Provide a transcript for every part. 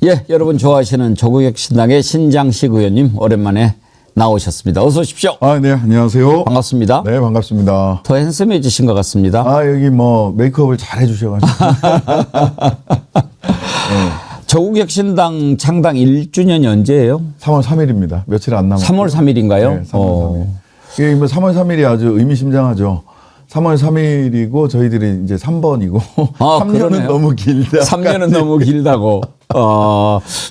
예, 여러분 좋아하시는 조국혁신당의 신장식 의원님 오랜만에 나오셨습니다. 어서 오십시오. 네, 안녕하세요. 반갑습니다. 네, 반갑습니다. 더 핸섬해지신 것 같습니다. 여기 뭐 메이크업을 잘 해주셔가지고. 네. 조국혁신당 창당 1주년이 언제예요? 3월 3일입니다. 며칠 안 남았어요. 3월 3일인가요? 네, 3월 3일. 이게 뭐 3월 3일이 아주 의미심장하죠. 3월 3일이고 저희들이 이제 3번이고 3년은 그러네요. 너무 길다. 3년은 너무 길다고.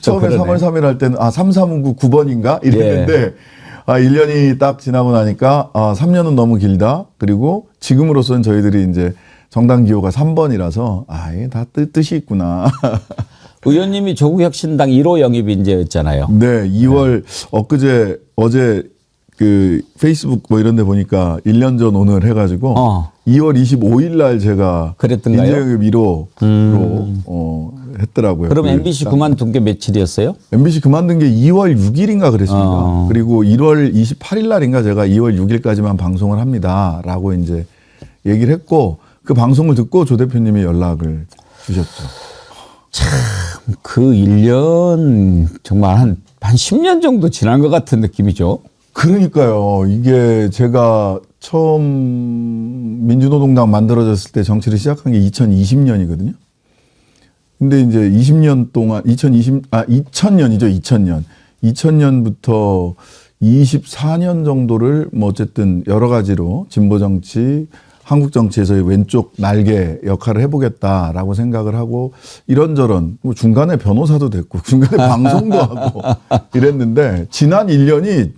처음에 그러네. 3월 3일 할 때는 339 9번인가 이랬는데 1년이 딱 지나고 나니까 3년은 너무 길다. 그리고 지금으로서는 저희들이 이제 정당 기호가 3번이라서 이게 다 뜻이 있구나. 의원님이 조국혁신당 1호 영입인재였잖아요. 네, 2월 어제 그 페이스북 뭐 이런 데 보니까 1년 전 오늘 해가지고 2월 25일 날 제가 그랬던가요? 인재영입 1호로 했더라고요. 그럼 MBC 그만둔 게 며칠이었어요? MBC 그만둔 게 2월 6일인가 그랬습니다. 그리고 1월 28일 날인가 제가 2월 6일까지만 방송을 합니다라고 이제 얘기를 했고 그 방송을 듣고 조 대표님이 연락을 주셨죠. 그 1년 정말 한 10년 정도 지난 것 같은 느낌이죠. 그러니까요. 이게 제가 처음 민주노동당 만들어졌을 때 정치를 시작한 게 2020년이거든요. 근데 이제 20년 동안 2000년이죠. 2000년. 2000년부터 24년 정도를 뭐 어쨌든 여러 가지로 진보 정치, 한국 정치에서의 왼쪽 날개 역할을 해보겠다라고 생각을 하고 이런저런 뭐 중간에 변호사도 됐고 중간에 방송도 하고 이랬는데 지난 1년이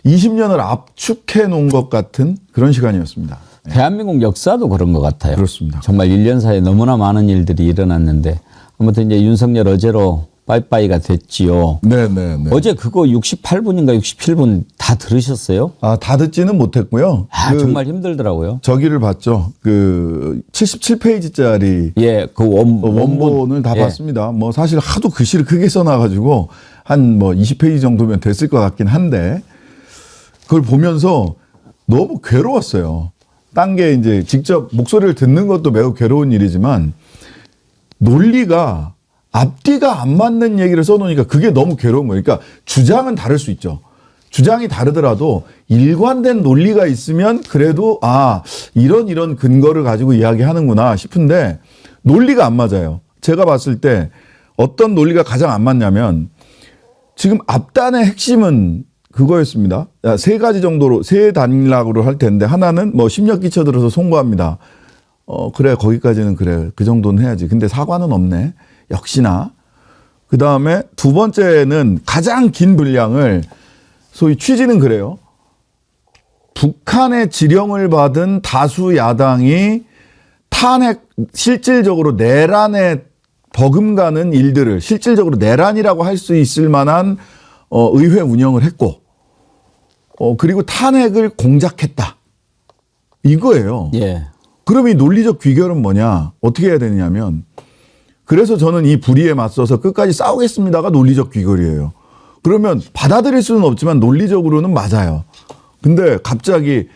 20년을 압축해 놓은 것 같은 그런 시간이었습니다. 대한민국 역사도 그런 것 같아요. 그렇습니다. 정말 1년 사이에 너무나 많은 일들이 일어났는데 아무튼 이제 윤석열 어제로 빠이빠이가 됐지요. 네네네. 어제 그거 68분인가 67분 다 들으셨어요? 다 듣지는 못했고요. 정말 힘들더라고요. 저기를 봤죠. 그 77페이지짜리 예, 그 원본을 다 봤습니다. 뭐 사실 하도 글씨를 크게 써놔가지고 한 뭐 20페이지 정도면 됐을 것 같긴 한데 그걸 보면서 너무 괴로웠어요. 딴 게 이제 직접 목소리를 듣는 것도 매우 괴로운 일이지만 논리가 앞뒤가 안 맞는 얘기를 써놓으니까 그게 너무 괴로운 거예요. 그러니까 주장은 다를 수 있죠. 주장이 다르더라도 일관된 논리가 있으면 그래도 이런 근거를 가지고 이야기하는구나 싶은데 논리가 안 맞아요. 제가 봤을 때 어떤 논리가 가장 안 맞냐면 지금 앞단의 핵심은 그거였습니다. 세 가지 정도로 세 단락으로 할 텐데 하나는 뭐 심력 끼쳐들어서 송구합니다. 그래 거기까지는 그래 그 정도는 해야지. 근데 사과는 없네. 역시나. 그 다음에 두 번째는 가장 긴 분량을 소위 취지는 그래요. 북한의 지령을 받은 다수 야당이 탄핵 실질적으로 내란에 버금가는 일들을 실질적으로 내란이라고 할 수 있을 만한 의회 운영을 했고 그리고 탄핵을 공작했다. 이거예요. 예. 그럼 이 논리적 귀결은 뭐냐? 어떻게 해야 되냐면 그래서 저는 이 불의에 맞서서 끝까지 싸우겠습니다가 논리적 귀결이에요. 그러면 받아들일 수는 없지만 논리적으로는 맞아요. 근데 갑자기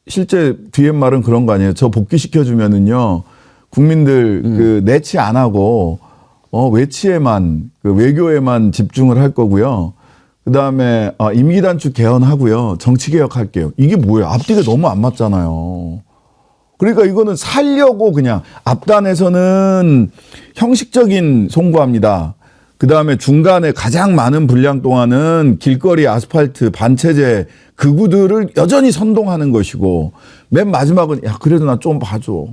실제 뒤에 말은 그런 거 아니에요. 저 복귀시켜주면은요, 국민들 그 내치 안 하고, 외치에만, 그 외교에만 집중을 할 거고요. 그 다음에, 임기단축 개헌하고요. 정치개혁 할게요. 이게 뭐예요? 앞뒤가 너무 안 맞잖아요. 그러니까 이거는 살려고 그냥 앞단에서는 형식적인 송구합니다. 그 다음에 중간에 가장 많은 분량 동안은 길거리 아스팔트 반체제 극우들을 여전히 선동하는 것이고 맨 마지막은 야 그래도 나 좀 봐줘.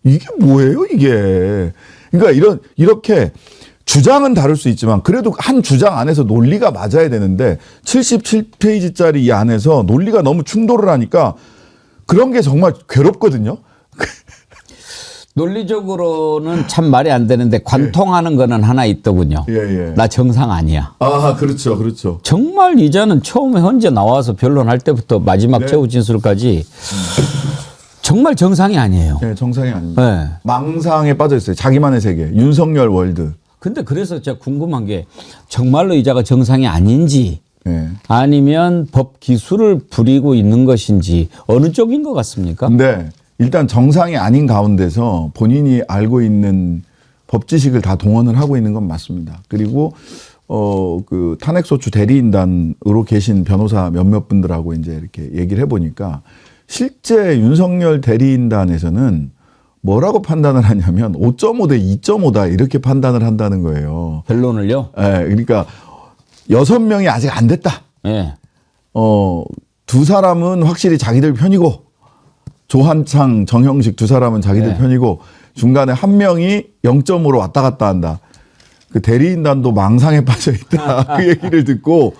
이게 뭐예요 이게. 그러니까 이렇게 주장은 다를 수 있지만 그래도 한 주장 안에서 논리가 맞아야 되는데 77페이지짜리 이 안에서 논리가 너무 충돌을 하니까 그런 게 정말 괴롭거든요. 논리적으로는 참 말이 안 되는데 관통하는 거는 하나 있더군요. 예. 나 정상 아니야. 그렇죠. 그렇죠. 정말 이자는 처음에 현재 나와서 변론할 때부터 마지막 최후 진술까지 정말 정상이 아니에요. 네, 정상이 아닙니다. 네. 망상에 빠져 있어요. 자기만의 세계. 윤석열 월드. 근데 그래서 제가 궁금한 게 정말로 이자가 정상이 아닌지 네. 아니면 법 기술을 부리고 있는 것인지 어느 쪽인 것 같습니까? 근데 일단 정상이 아닌 가운데서 본인이 알고 있는 법지식을 다 동원을 하고 있는 건 맞습니다. 그리고 그 탄핵소추 대리인단으로 계신 변호사 몇몇 분들하고 이제 이렇게 얘기를 해보니까 실제 윤석열 대리인단에서는 뭐라고 판단을 하냐면 5.5 대 2.5다 이렇게 판단을 한다는 거예요. 변론을요? 예, 그러니까 6명이 아직 안 됐다. 예. 두 사람은 확실히 자기들 편이고 조한창, 정형식 두 사람은 자기들 네. 편이고 중간에 한 명이 0.5로 왔다 갔다 한다. 그 대리인단도 망상에 빠져 있다. 그 얘기를 듣고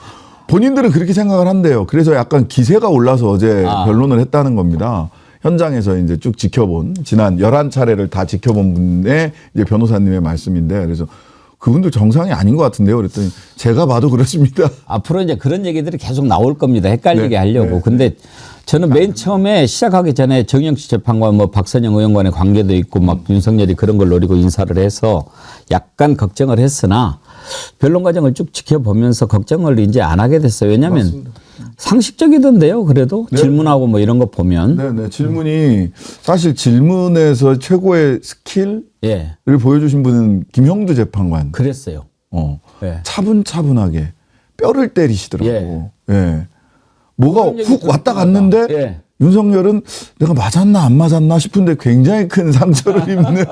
본인들은 그렇게 생각을 한대요. 그래서 약간 기세가 올라서 어제 변론을 했다는 겁니다. 현장에서 이제 쭉 지켜본 지난 11차례를 다 지켜본 분의 이제 변호사님의 말씀인데 그래서 그분들 정상이 아닌 것 같은데요. 그랬더니 제가 봐도 그렇습니다. 앞으로 이제 그런 얘기들이 계속 나올 겁니다. 헷갈리게 네, 하려고. 네, 근데 저는 맨 처음에 시작하기 전에 정영식 재판관 뭐 박선영 의원과의 관계도 있고 막 윤석열이 그런 걸 노리고 인사를 해서 약간 걱정을 했으나 변론 과정을 쭉 지켜보면서 걱정을 이제 안 하게 됐어요. 왜냐하면 맞습니다. 상식적이던데요. 그래도 네. 질문하고 뭐 이런 거 보면. 네네. 질문이 사실 질문에서 최고의 스킬을 예. 보여주신 분은 김형두 재판관. 그랬어요. 예. 차분차분하게 뼈를 때리시더라고. 예. 뭐가 그런 얘기 훅 왔다 갔는데 예. 윤석열은 내가 맞았나 안 맞았나 싶은데 굉장히 큰 상처를 입는.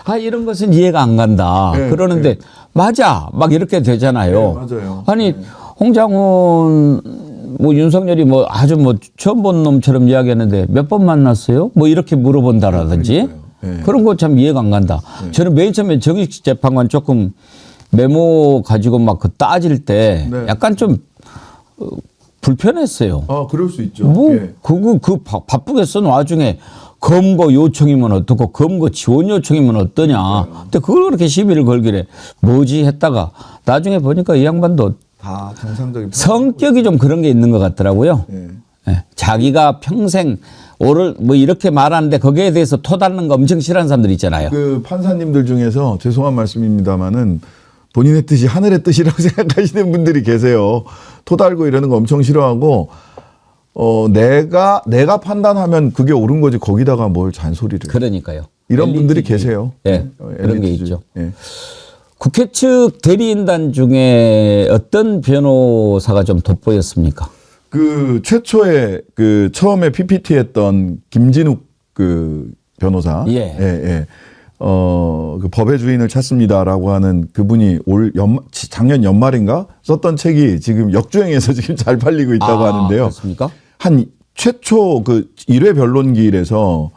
아, 이런 것은 이해가 안 간다. 네, 그러는데 맞아. 막 이렇게 되잖아요. 네, 맞아요. 아니, 홍장훈 뭐 윤석열이 뭐 아주 뭐 처음 본 놈처럼 이야기하는데 몇 번 만났어요? 뭐 이렇게 물어본다라든지 네. 그런 거 참 이해가 안 간다. 저는 맨 처음에 정익식 재판관 조금 메모 가지고 막 그 따질 때 네. 약간 좀 불편했어요. 그럴 수 있죠. 뭐, 예. 바쁘게 쓴 와중에 검거 요청이면 어떻고 검거 지원 요청이면 어떠냐. 근데 그걸 그렇게 시비를 걸기래. 뭐지 했다가 나중에 보니까 이 양반도 다 정상적인 성격이 좀 그런 게 있는 것 같더라고요. 예. 예. 자기가 평생 오를 뭐 이렇게 말하는데 거기에 대해서 토달는 거 엄청 싫어하는 사람들 있잖아요. 그 판사님들 중에서 죄송한 말씀입니다만은 본인의 뜻이 하늘의 뜻이라고 생각하시는 분들이 계세요. 토달고 이러는 거 엄청 싫어하고 내가 판단하면 그게 옳은 거지 거기다가 뭘 잔소리를. 그러니까요. 이런 분들이 엘리트주의. 계세요. 예. 그런 게 엘리트주의. 있죠. 예. 국회 측 대리인단 중에 어떤 변호사가 좀 돋보였습니까? 그 최초에 그 처음에 PPT 했던 김진욱 그 변호사. 예. 예. 그 법의 주인을 찾습니다라고 하는 그분이 작년 연말인가 썼던 책이 지금 역주행해서 지금 잘 팔리고 있다고 하는데요. 그렇습니까? 한 최초 그 1회 변론기일에서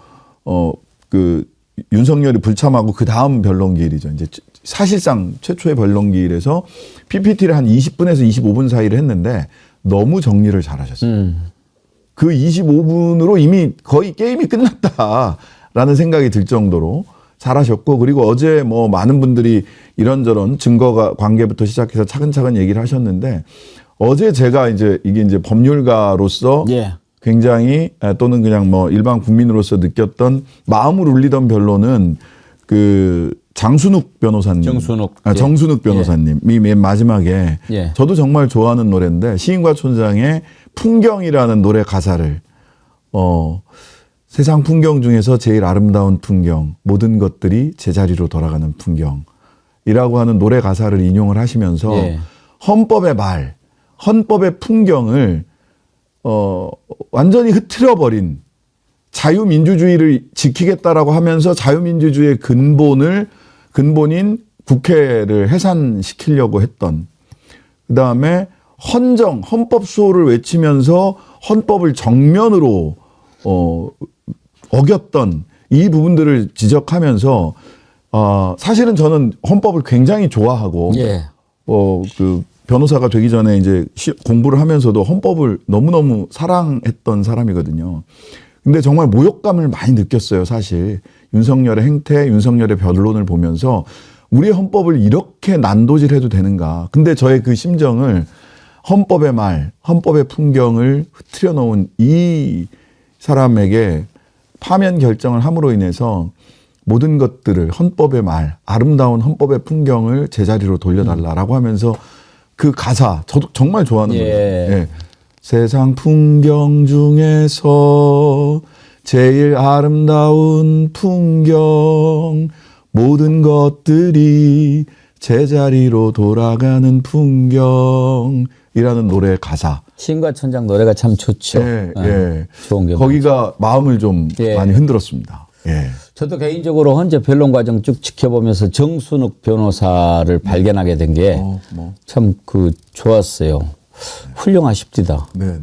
그 윤석열이 불참하고 그 다음 변론기일이죠. 이제 사실상 최초의 변론기일에서 PPT를 한 20분에서 25분 사이를 했는데 너무 정리를 잘하셨어요. 그 25분으로 이미 거의 게임이 끝났다라는 생각이 들 정도로 잘하셨고 그리고 어제 뭐 많은 분들이 이런저런 증거가 관계부터 시작해서 차근차근 얘기를 하셨는데 어제 제가 이제 이게 이제 법률가로서 예. 굉장히 또는 그냥 뭐 일반 국민으로서 느꼈던 마음을 울리던 변론은 그 장순욱 변호사님, 정순욱 변호사님이 맨 마지막에 예. 저도 정말 좋아하는 노래인데 시인과 촌장의 풍경이라는 노래 가사를 세상 풍경 중에서 제일 아름다운 풍경, 모든 것들이 제자리로 돌아가는 풍경이라고 하는 노래 가사를 인용을 하시면서 예. 헌법의 말, 헌법의 풍경을 완전히 흐트려버린 자유민주주의를 지키겠다라고 하면서 자유민주주의의 근본인 국회를 해산시키려고 했던 그다음에 헌법 수호를 외치면서 헌법을 정면으로 어겼던 이 부분들을 지적하면서 사실은 저는 헌법을 굉장히 좋아하고 예. 그 변호사가 되기 전에 이제 공부를 하면서도 헌법을 너무너무 사랑했던 사람이거든요. 근데 정말 모욕감을 많이 느꼈어요, 사실. 윤석열의 행태, 윤석열의 변론을 보면서 우리의 헌법을 이렇게 난도질해도 되는가. 근데 저의 그 심정을 헌법의 말, 헌법의 풍경을 흐트려 놓은 이 사람에게 파면 결정을 함으로 인해서 모든 것들을 헌법의 말, 아름다운 헌법의 풍경을 제자리로 돌려달라라고 하면서 그 가사, 저도 정말 좋아하는 예. 노래예요. 예. 세상 풍경 중에서 제일 아름다운 풍경, 모든 것들이 제자리로 돌아가는 풍경이라는 노래 가사. 신과 천장 노래가 참 좋죠. 예, 예. 좋은 게 거기가 마음을 좀 예. 많이 흔들었습니다. 예. 저도 개인적으로 헌재 변론 과정 쭉 지켜보면서 정순욱 변호사를 발견하게 된 게 참 그 좋았어요. 훌륭하십디다. 네, 네.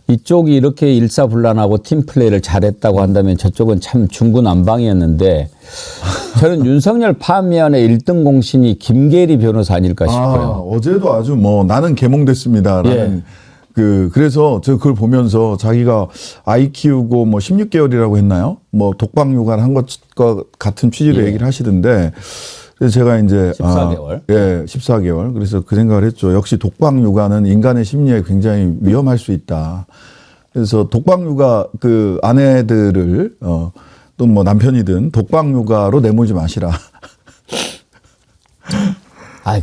이쪽이 이렇게 일사불란하고 팀플레이를 잘했다고 한다면 저쪽은 참 중구난방이었는데 저는 윤석열 파면의 1등 공신이 김계리 변호사 아닐까 싶어요. 어제도 아주 나는 개몽됐습니다라는 그래서 저 그걸 보면서 자기가 아이 키우고 16개월이라고 했나요? 독방 육아를 한 것과 같은 취지로 얘기를 하시던데 그래서 제가 이제 14개월. 14개월. 그래서 그 생각을 했죠. 역시 독방 육아는 인간의 심리에 굉장히 위험할 수 있다. 그래서 독방 육아 그 아내들을 또 남편이든 독방 육아로 내몰지 마시라.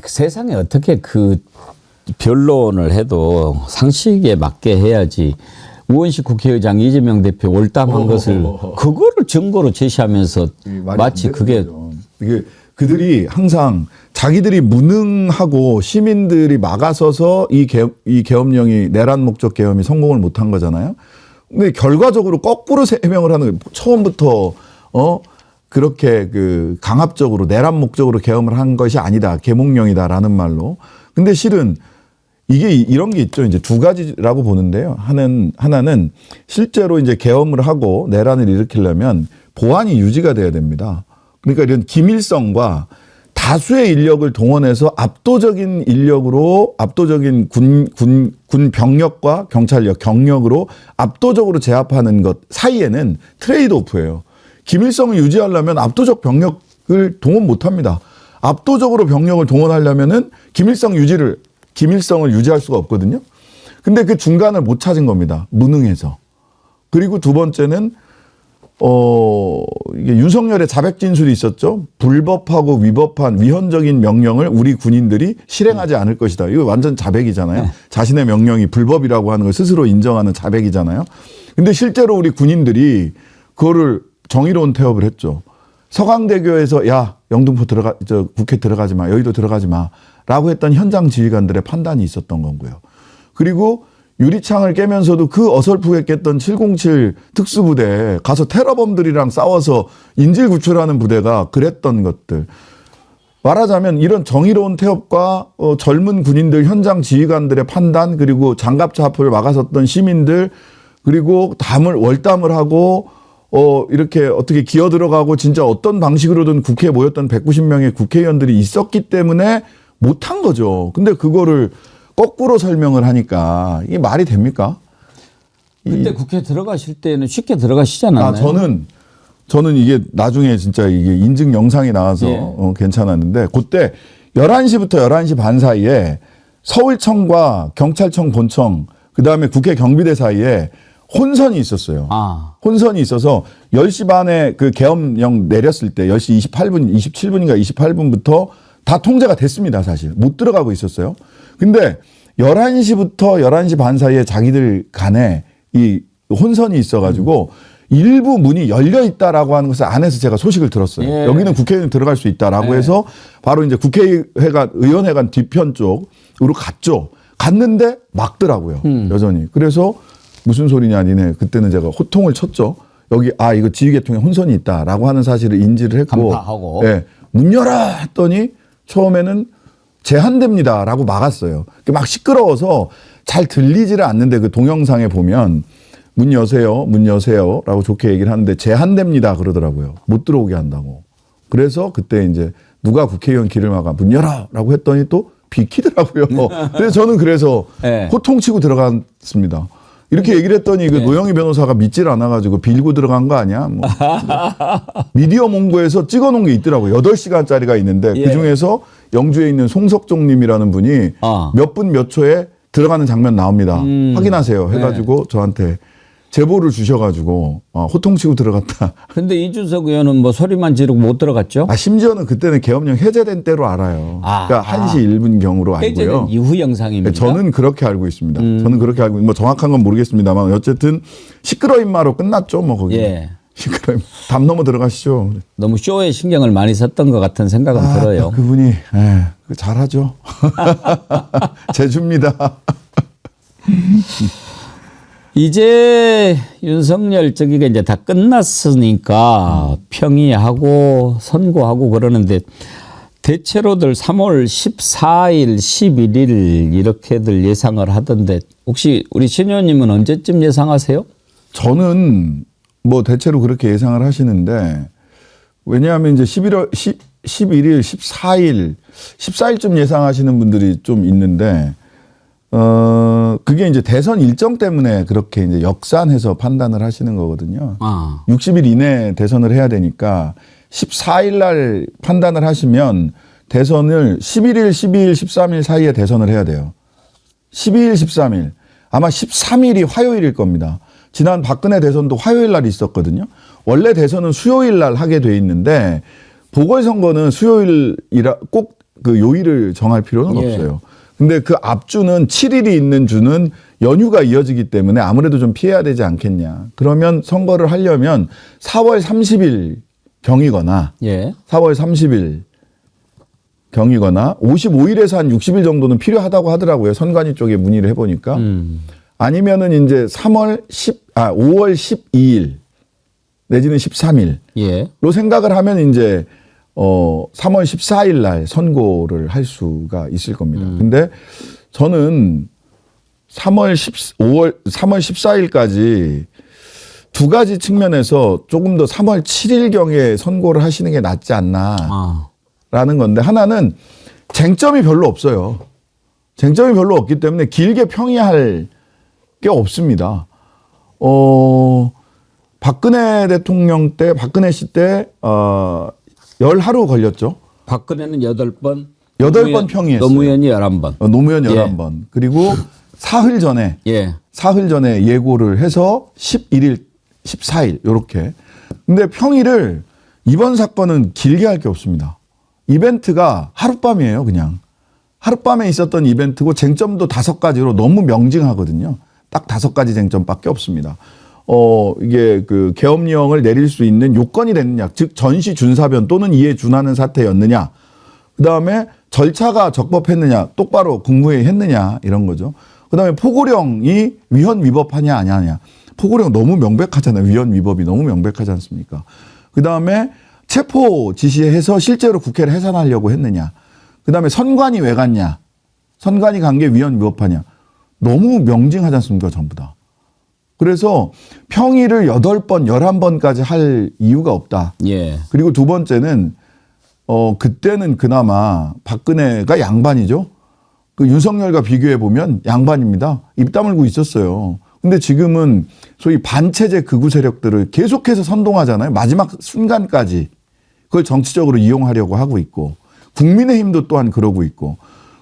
그 세상에 어떻게 그 변론을 해도 상식에 맞게 해야지. 우원식 국회의장 이재명 대표 올담한 것을 그거를 증거로 제시하면서 마치 그게 이게 그들이 항상 자기들이 무능하고 시민들이 막아서서 이 계엄령이 내란 목적 계엄이 성공을 못한 거잖아요. 근데 결과적으로 거꾸로 해명을 하는 거예요. 처음부터 그렇게 그 강압적으로 내란 목적으로 계엄을 한 것이 아니다. 계몽령이다라는 말로. 근데 실은 이게 이런 게 있죠. 이제 두 가지라고 보는데요. 하나는 실제로 이제 계엄을 하고 내란을 일으키려면 보안이 유지가 돼야 됩니다. 그러니까 이런 기밀성과 다수의 인력을 동원해서 압도적인 인력으로 압도적인 군 병력과 경찰력, 경력으로 압도적으로 제압하는 것 사이에는 트레이드 오프예요. 기밀성을 유지하려면 압도적 병력을 동원 못 합니다. 압도적으로 병력을 동원하려면은 기밀성을 유지할 수가 없거든요. 근데 그 중간을 못 찾은 겁니다. 무능해서. 그리고 두 번째는 이게 윤석열의 자백 진술이 있었죠. 불법하고 위법한 위헌적인 명령을 우리 군인들이 실행하지 않을 것이다. 이거 완전 자백이잖아요. 자신의 명령이 불법이라고 하는 걸 스스로 인정하는 자백이잖아요. 근데 실제로 우리 군인들이 그거를 정의로운 태업을 했죠. 서강대교에서 야, 영등포 국회 들어가지 마. 여의도 들어가지 마. 라고 했던 현장 지휘관들의 판단이 있었던 거고요. 그리고 유리창을 깨면서도 그 어설프게 깼던 707 특수부대에 가서 테러범들이랑 싸워서 인질 구출하는 부대가 그랬던 것들. 말하자면 이런 정의로운 태업과 젊은 군인들 현장 지휘관들의 판단 그리고 장갑차 앞을 막아섰던 시민들 그리고 월담을 하고 이렇게 어떻게 기어 들어가고 진짜 어떤 방식으로든 국회에 모였던 190명의 국회의원들이 있었기 때문에 못한 거죠. 근데 그거를 거꾸로 설명을 하니까 이게 말이 됩니까? 그때 국회 들어가실 때는 쉽게 들어가시지 않았나요? 저는 이게 나중에 진짜 이게 인증 영상이 나와서 괜찮았는데 그때 11시부터 11시 반 사이에 서울청과 경찰청 본청 그다음에 국회 경비대 사이에 혼선이 있었어요. 혼선이 있어서 10시 반에 그 계엄령 내렸을 때 10시 27분인가 28분부터 다 통제가 됐습니다, 사실. 못 들어가고 있었어요. 근데 11시부터 11시 반 사이에 자기들 간에 이 혼선이 있어가지고 일부 문이 열려 있다라고 하는 것을 안에서 제가 소식을 들었어요. 여기는 국회의원 들어갈 수 있다라고 해서 바로 이제 의원회관 뒤편 쪽으로 갔죠. 갔는데 막더라고요. 여전히. 그래서 무슨 소리냐, 니네. 그때는 제가 호통을 쳤죠. 여기, 이거 지휘계통에 혼선이 있다라고 하는 사실을 인지를 했고. 간파하고. 문 열어! 했더니 처음에는 제한됩니다라고 막았어요. 막 시끄러워서 잘 들리지를 않는데 그 동영상에 보면 문 여세요라고 좋게 얘기를 하는데 제한됩니다 그러더라고요. 못 들어오게 한다고. 그래서 그때 이제 누가 국회의원 길을 막아 문 열어라고 했더니 또 비키더라고요. 그래서 저는 호통치고 들어갔습니다. 이렇게 얘기를 했더니 그 노영희 변호사가 믿질 않아가지고 빌고 들어간 거 아니야? 미디어 몽고에서 찍어놓은 게 있더라고요. 8시간짜리가 있는데 그중에서 영주에 있는 송석종 님이라는 분이 몇 분 몇 초에 들어가는 장면 나옵니다. 확인하세요. 해가지고 저한테 제보를 주셔가지고 호통치고 들어갔다. 근데 이준석 의원은 소리만 지르고 못 들어갔죠? 심지어는 그때는 계엄령 해제된 때로 알아요. 그러니까 1시 1분 경으로 알고요. 해제된 이후 영상입니다. 저는 그렇게 알고 있습니다. 저는 그렇게 알고 정확한 건 모르겠습니다만 어쨌든 시끄러임마로 끝났죠. 거기. 시끄러움. 담 넘어 들어가시죠. 너무 쇼에 신경을 많이 썼던 것 같은 생각은 들어요. 그분이 잘하죠. 제주입니다. 이제 윤석열 저기가 이제 다 끝났으니까 평의하고 선고하고 그러는데 대체로들 3월 14일, 11일 이렇게들 예상을 하던데 혹시 우리 신 의원님은 언제쯤 예상하세요? 저는 뭐 대체로 그렇게 예상을 하시는데 왜냐하면 이제 11일, 14일, 14일쯤 예상하시는 분들이 좀 있는데 그게 이제 대선 일정 때문에 그렇게 이제 역산해서 판단을 하시는 거거든요. 60일 이내에 대선을 해야 되니까 14일 날 판단을 하시면 대선을 11일, 12일, 13일 사이에 대선을 해야 돼요. 12일, 13일. 아마 13일이 화요일일 겁니다. 지난 박근혜 대선도 화요일 날 있었거든요. 원래 대선은 수요일 날 하게 돼 있는데 보궐선거는 수요일이라 꼭 그 요일을 정할 필요는 없어요. 근데 그 앞주는 7일이 있는 주는 연휴가 이어지기 때문에 아무래도 좀 피해야 되지 않겠냐. 그러면 선거를 하려면 4월 30일 경이거나 4월 30일 경이거나 55일에서 한 60일 정도는 필요하다고 하더라고요. 선관위 쪽에 문의를 해보니까. 아니면은 이제 5월 12일 내지는 13일로 생각을 하면 이제 3월 14일 날 선고를 할 수가 있을 겁니다. 근데 저는 3월 14일까지 두 가지 측면에서 조금 더 3월 7일경에 선고를 하시는 게 낫지 않나라는 건데 하나는 쟁점이 별로 없어요. 쟁점이 별로 없기 때문에 길게 평의할 게 없습니다. 박근혜 대통령 때, 박근혜 씨 때, 10하루 걸렸죠. 박근혜는 8번. 8번 평의했어요. 노무현이 11번. 노무현 11번. 그리고 사흘 전에 예고를 해서 11일, 14일, 요렇게. 근데 평의를 이번 사건은 길게 할 게 없습니다. 이벤트가 하룻밤이에요, 그냥. 하룻밤에 있었던 이벤트고 쟁점도 5가지로 너무 명징하거든요. 딱 5가지 쟁점밖에 없습니다. 이게 그 계엄령을 내릴 수 있는 요건이 됐느냐, 즉 전시 준사변 또는 이에 준하는 사태였느냐, 그 다음에 절차가 적법했느냐, 똑바로 국무회의 했느냐, 이런 거죠. 그 다음에 포고령이 위헌 위법하냐 아니냐. 포고령 너무 명백하잖아요. 위헌 위법이 너무 명백하지 않습니까? 그 다음에 체포 지시해서 실제로 국회를 해산하려고 했느냐. 그 다음에 선관위 왜 갔냐. 선관위 간 게 위헌 위법하냐. 너무 명징하지 않습니까? 전부 다. 그래서 평의를 8번, 11번까지 할 이유가 없다. 그리고 두 번째는 그때는 그나마 박근혜가 양반이죠. 그 윤석열과 비교해 보면 양반입니다. 입 다물고 있었어요. 근데 지금은 소위 반체제 극우 세력들을 계속해서 선동하잖아요. 마지막 순간까지 그걸 정치적으로 이용하려고 하고 있고 국민의힘도 또한 그러고 있고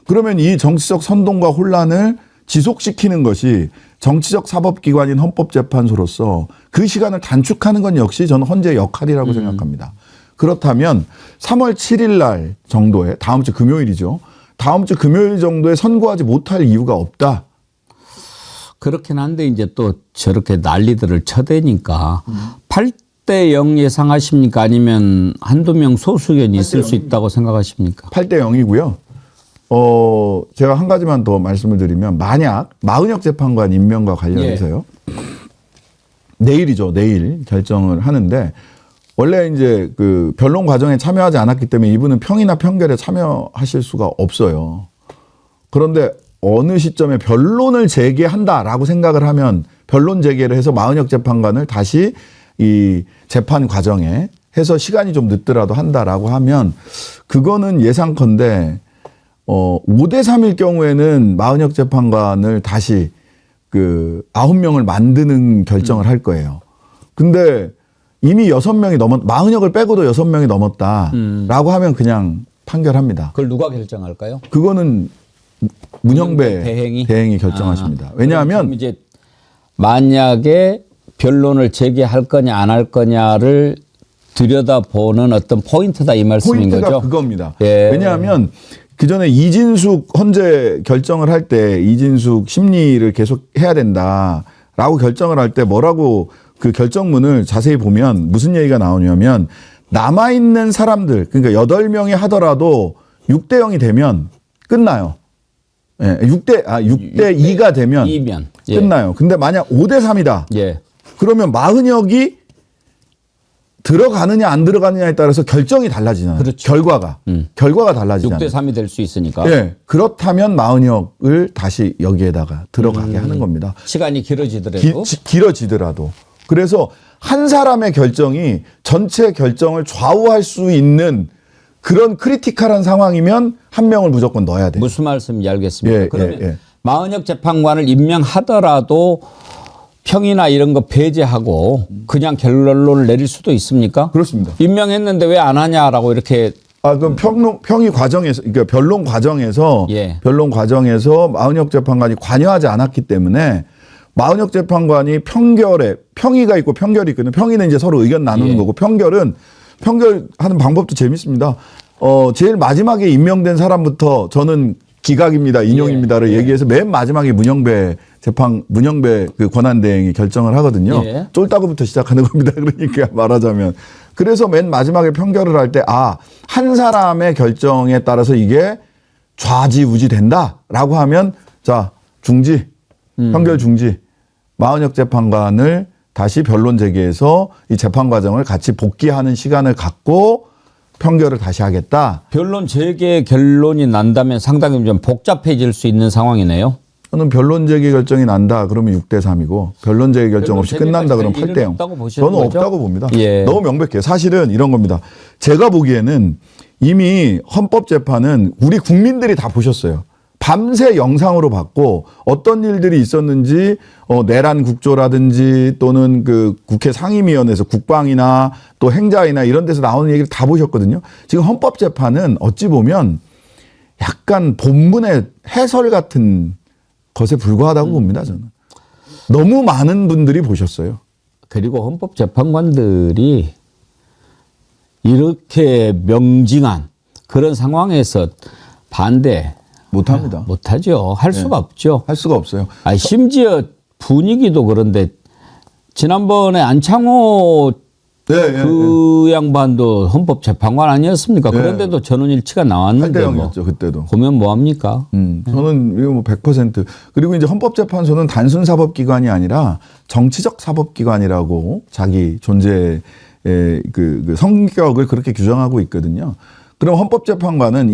그러면 이 정치적 선동과 혼란을 지속시키는 것이 정치적 사법기관인 헌법재판소로서 그 시간을 단축하는 건 역시 저는 헌재의 역할이라고 생각합니다. 그렇다면 3월 7일 날 정도에 다음 주 금요일이죠. 다음 주 금요일 정도에 선고하지 못할 이유가 없다. 그렇긴 한데 이제 또 저렇게 난리들을 쳐대니까 8대 0 예상하십니까? 아니면 한두 명 소수 의견이 있을 수 있다고 생각하십니까? 8대 0이고요. 제가 한 가지만 더 말씀을 드리면 만약 마은혁 재판관 임명과 관련해서요. 내일이죠. 내일 결정을 하는데 원래 이제 그 변론 과정에 참여하지 않았기 때문에 이분은 평이나 평결에 참여하실 수가 없어요. 그런데 어느 시점에 변론을 재개한다라고 생각을 하면 변론 재개를 해서 마은혁 재판관을 다시 이 재판 과정에 해서 시간이 좀 늦더라도 한다라고 하면 그거는 예상컨대 5대 3일 경우에는 마은혁 재판관을 다시 그 9명을 만드는 결정을 할 거예요. 근데 이미 6명이 마은혁을 빼고도 6명이 넘었다라고 하면 그냥 판결합니다. 그걸 누가 결정할까요? 그거는 문형배 대행이 결정하십니다. 왜냐하면 이제 만약에 변론을 재개할 거냐 안 할 거냐를 들여다보는 어떤 포인트다 이 말씀인 포인트가 거죠? 그겁니다. 왜냐하면 그 전에 이진숙 헌재 결정을 할 때 이진숙 심리를 계속 해야 된다라고 결정을 할 때 뭐라고 그 결정문을 자세히 보면 무슨 얘기가 나오냐면 남아있는 사람들, 그러니까 8명이 하더라도 6대 0이 되면 끝나요. 예, 6대 2가 되면 2면. 예. 끝나요. 근데 만약 5대 3이다. 예. 그러면 마흔역이 들어가느냐 안 들어가느냐에 따라서 결정이 달라지잖아요. 그렇죠. 결과가 달라지잖아요. 6대 3이 될 수 있으니까. 예. 그렇다면 마흔역을 다시 여기에다가 들어가게 하는 겁니다. 시간이 길어지더라도. 길어지더라도. 그래서 한 사람의 결정이 전체 결정을 좌우할 수 있는 그런 크리티컬한 상황이면 한 명을 무조건 넣어야 돼요. 무슨 말씀인지 알겠습니다. 예, 그러면 예, 예. 마흔역 재판관을 임명하더라도 평이나 이런 거 배제하고 그냥 결론을 내릴 수도 있습니까? 그렇습니다. 임명했는데 왜 안 하냐라고 이렇게. 그럼 평의 과정에서, 그러니까 변론 과정에서, 예. 마흔역 재판관이 관여하지 않았기 때문에 마흔역 재판관이 평의가 있고 편결이 있거든요. 평의는 이제 서로 의견 나누는 예. 거고 편결하는 방법도 재밌습니다. 제일 마지막에 임명된 사람부터 저는 기각입니다, 인용입니다를 얘기해서 맨 마지막에 문영배 그 권한대행이 결정을 하거든요. 예. 쫄따구부터 시작하는 겁니다. 그러니까 말하자면. 그래서 맨 마지막에 편결을 할 때, 한 사람의 결정에 따라서 이게 좌지우지 된다라고 하면, 자, 편결 중지. 마흔역 재판관을 다시 변론 제기해서 이 재판 과정을 같이 복귀하는 시간을 갖고 편결을 다시 하겠다. 변론 재개 결론이 난다면 상당히 좀 복잡해질 수 있는 상황이네요. 저는 변론 제기 결정이 난다 그러면 6대 3이고 변론 제기 결정 없이 끝난다 그러면 8대 0. 저는 없다고 봅니다. 예. 너무 명백해요. 사실은 이런 겁니다. 제가 보기에는 이미 헌법재판은 우리 국민들이 다 보셨어요. 밤새 영상으로 봤고 어떤 일들이 있었는지 내란 국조라든지 또는 그 국회 상임위원회에서 국방이나 또 행자이나 이런 데서 나오는 얘기를 다 보셨거든요. 지금 헌법재판은 어찌 보면 약간 본문의 해설 같은 것에 불과하다고 봅니다. 저는. 너무 많은 분들이 보셨어요. 그리고 헌법재판관들이 이렇게 명징한 그런 상황에서 반대 못합니다. 못하죠. 할 수가 없죠. 할 수가 없어요. 심지어 분위기도 그런데 지난번에 안창호 그 양반도 헌법재판관 아니었습니까? 그런데도 전원일치가 나왔는데 8대 0이었죠. 그때도. 보면 뭐합니까? 저는 이거 뭐 100%. 그리고 이제 헌법재판소는 단순 사법기관이 아니라 정치적 사법기관이라고 자기 존재의 그 성격을 그렇게 규정하고 있거든요. 그럼 헌법재판관은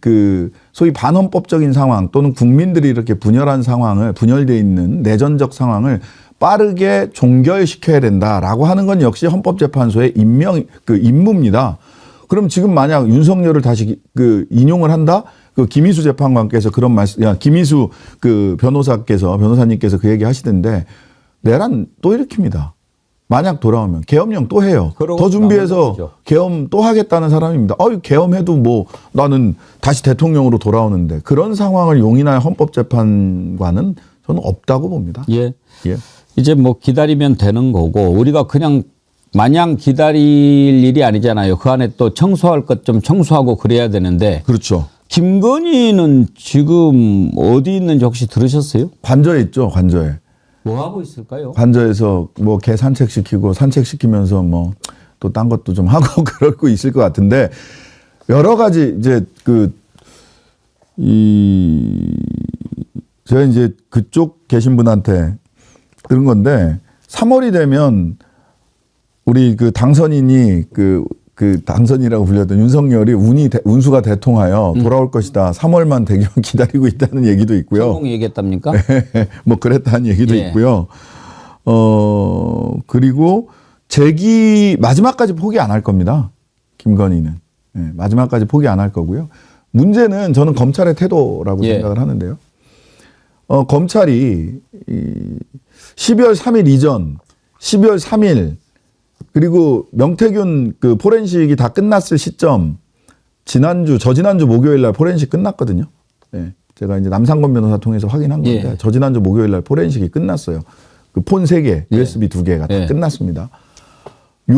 그 소위 반헌법적인 상황 또는 국민들이 이렇게 분열돼 있는 내전적 상황을 빠르게 종결시켜야 된다라고 하는 건 역시 헌법재판소의 임무입니다. 그럼 지금 만약 윤석열을 다시 인용을 한다? 김희수 재판관께서 그런 김희수 변호사님께서 그 얘기 하시던데 내란 또 일으킵니다. 만약 돌아오면 계엄령 또 해요. 더 준비해서 계엄 또 하겠다는 사람입니다. 계엄해도 뭐 나는 다시 대통령으로 돌아오는데 그런 상황을 용인할 헌법재판관은 저는 없다고 봅니다. 예. 예. 이제 뭐 기다리면 되는 거고 우리가 그냥 마냥 기다릴 일이 아니잖아요. 그 안에 또 청소할 것 좀 청소하고 그래야 되는데. 그렇죠. 김건희는 지금 어디 있는지 혹시 들으셨어요? 관저에 있죠. 관저에. 뭐 하고 있을까요? 관저에서 뭐 개 산책시키면서 뭐 또 딴 것도 좀 하고 그러고 있을 것 같은데 여러 가지 이제 제가 이제 그쪽 계신 분한테 들은 건데 3월이 되면 우리 당선인이 당선이라고 불렸던 윤석열이 운수가 대통하여 돌아올 것이다. 3월만 되기만 기다리고 있다는 얘기도 있고요. 성공 얘기했답니까? 뭐 그랬다는 얘기도 있고요. 그리고 마지막까지 포기 안 할 겁니다. 김건희는. 마지막까지 포기 안 할 거고요. 문제는 저는 검찰의 태도라고 생각을 하는데요. 검찰이 12월 3일 이전, 12월 3일 그리고 명태균 포렌식이 다 끝났을 시점 저지난주 목요일 날 포렌식 끝났거든요. 제가 이제 남상권 변호사 통해서 확인한 건데 저지난주 목요일 날 포렌식이 끝났어요. 폰 3개, USB 2개가 다 끝났습니다. 요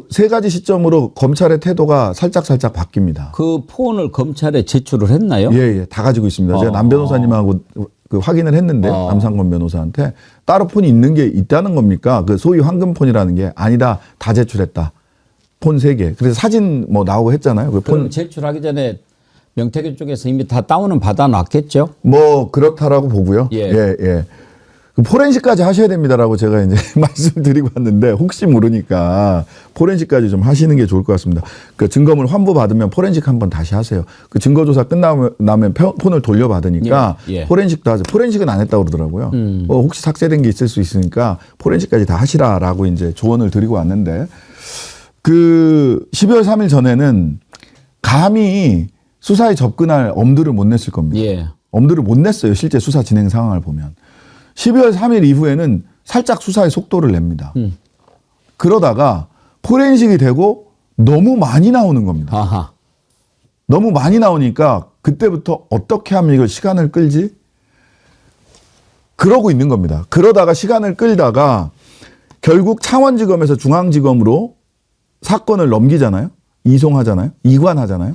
3가지 시점으로 검찰의 태도가 살짝 바뀝니다. 그 폰을 검찰에 제출을 했나요? 예, 다 가지고 있습니다. 제가 남 변호사님하고 그 확인을 했는데 남상권 변호사한테 따로 폰이 있는 게 있다는 겁니까? 그 소위 황금폰이라는 게 아니다. 다 제출했다. 폰 3개. 그래서 사진 뭐 나오고 했잖아요. 그 그럼 폰 제출하기 전에 명태균 쪽에서 이미 다 다운은 받아놨겠죠? 뭐 그렇다라고 보고요. 예. 예. 그 포렌식까지 하셔야 됩니다라고 제가 이제 말씀드리고 왔는데 혹시 모르니까 포렌식까지 좀 하시는 게 좋을 것 같습니다. 그 증거물 환부 받으면 포렌식 한번 다시 하세요. 그 증거조사 끝나면 폰을 돌려받으니까 예. 포렌식도 하세요. 포렌식은 안 했다고 그러더라고요. 혹시 삭제된 게 있을 수 있으니까 포렌식까지 다 하시라라고 이제 조언을 드리고 왔는데 그 12월 3일 전에는 감히 수사에 접근할 엄두를 못 냈을 겁니다. 예. 엄두를 못 냈어요. 실제 수사 진행 상황을 보면. 12월 3일 이후에는 살짝 수사의 속도를 냅니다. 그러다가 포렌식이 되고 너무 많이 나오는 겁니다. 아하. 너무 많이 나오니까 그때부터 어떻게 하면 이걸 시간을 끌지? 그러고 있는 겁니다. 그러다가 시간을 끌다가 결국 창원지검에서 중앙지검으로 사건을 넘기잖아요. 이송하잖아요. 이관하잖아요.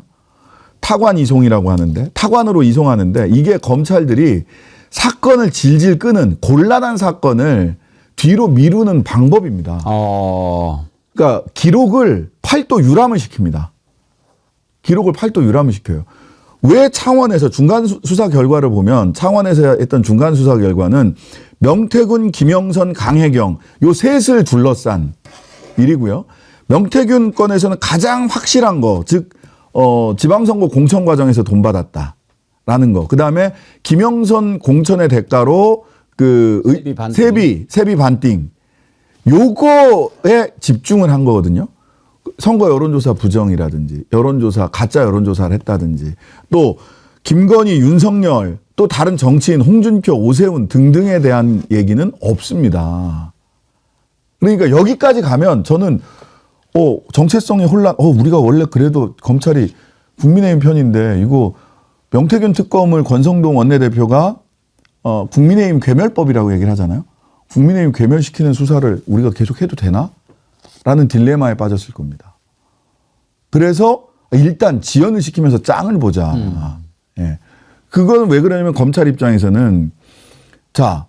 타관 이송이라고 하는데 타관으로 이송하는데 이게 검찰들이 사건을 질질 끄는 곤란한 사건을 뒤로 미루는 방법입니다. 그러니까 기록을 8도 유람을 시킵니다. 기록을 8도 유람을 시켜요. 왜 창원에서 중간 수사 결과를 보면 창원에서 했던 중간 수사 결과는 명태균, 김영선, 강혜경 요 셋을 둘러싼 일이고요. 명태균 건에서는 가장 확실한 거, 즉 지방선거 공천 과정에서 돈 받았다라는 거. 그다음에 김영선 공천의 대가로 그 세비 반띵 요거에 집중을 한 거거든요. 선거 여론조사 부정이라든지 여론조사 가짜 여론조사를 했다든지 또 김건희, 윤석열 또 다른 정치인 홍준표, 오세훈 등등에 대한 얘기는 없습니다. 그러니까 여기까지 가면 저는 정체성의 혼란, 우리가 원래 그래도 검찰이 국민의힘 편인데 이거 명태균 특검을 권성동 원내대표가 국민의힘 괴멸법이라고 얘기를 하잖아요. 국민의힘 괴멸시키는 수사를 우리가 계속 해도 되나? 라는 딜레마에 빠졌을 겁니다. 그래서 일단 지연을 시키면서 짱을 보자. 예. 그건 왜 그러냐면 검찰 입장에서는 자,